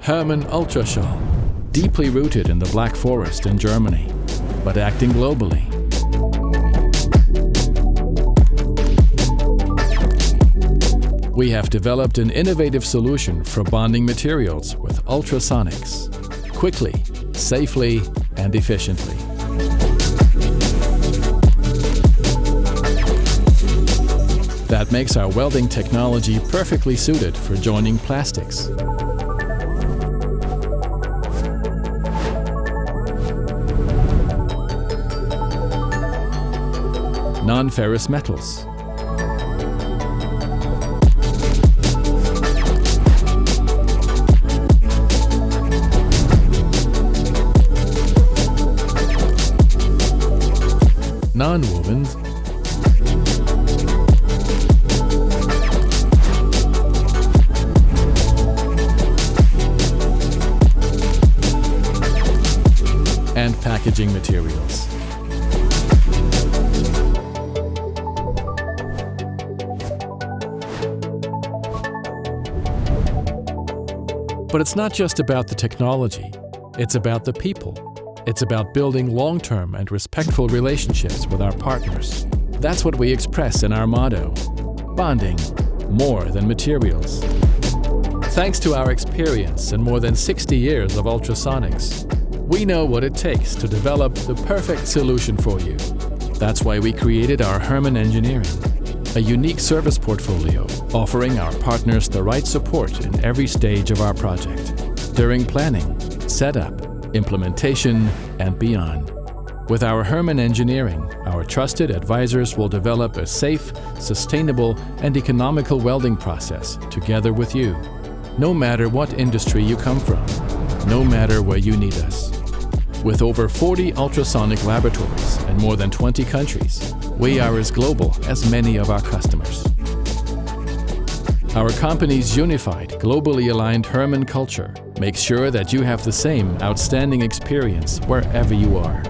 Herrmann Ultraschall, deeply rooted in the Black Forest in Germany, but acting globally. We have developed an innovative solution for bonding materials with ultrasonics, quickly, safely, and efficiently. That makes our welding technology perfectly suited for joining plastics. Non-ferrous metals. Nonwovens. And packaging materials. But it's not just about the technology, it's about the people. It's about building long-term and respectful relationships with our partners. That's what we express in our motto, bonding more than materials. Thanks to our experience and more than 60 years of ultrasonics, we know what it takes to develop the perfect solution for you. That's why we created our Herrmann Engineering, a unique service portfolio offering our partners the right support in every stage of our project, during planning, setup, implementation, and beyond. With our Herrmann Engineering, our trusted advisors will develop a safe, sustainable, and economical welding process together with you, no matter what industry you come from, no matter where you need us. With over 40 ultrasonic laboratories in more than 20 countries, we are as global as many of our customers. Our company's unified, globally aligned Herrmann culture makes sure that you have the same outstanding experience wherever you are.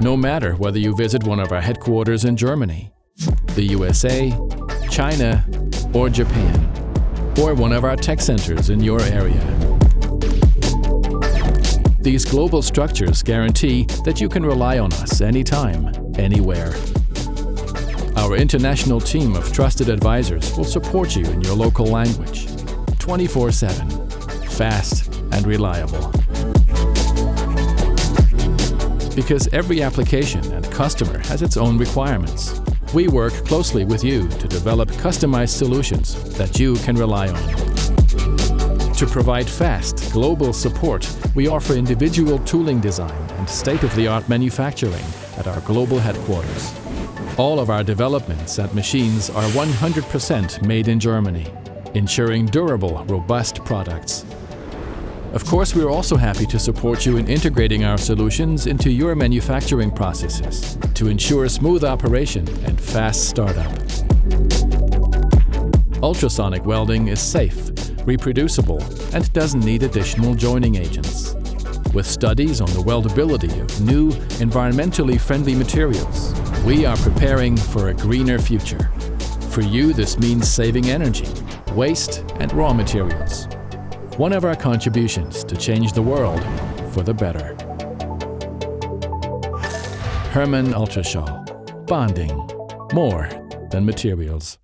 No matter whether you visit one of our headquarters in Germany, the USA, China, or Japan, or one of our tech centers in your area. These global structures guarantee that you can rely on us anytime, anywhere. Our international team of trusted advisors will support you in your local language, 24/7, fast and reliable. Because every application and customer has its own requirements, we work closely with you to develop customized solutions that you can rely on. To provide fast, global support, we offer individual tooling design and state-of-the-art manufacturing at our global headquarters. All of our developments and machines are 100% made in Germany, ensuring durable, robust products. Of course, we are also happy to support you in integrating our solutions into your manufacturing processes to ensure smooth operation and fast startup. Ultrasonic welding is safe, reproducible, and doesn't need additional joining agents. With studies on the weldability of new, environmentally friendly materials, we are preparing for a greener future. For you, this means saving energy, waste, and raw materials. One of our contributions to change the world for the better. Herrmann Ultraschall. Bonding more than materials.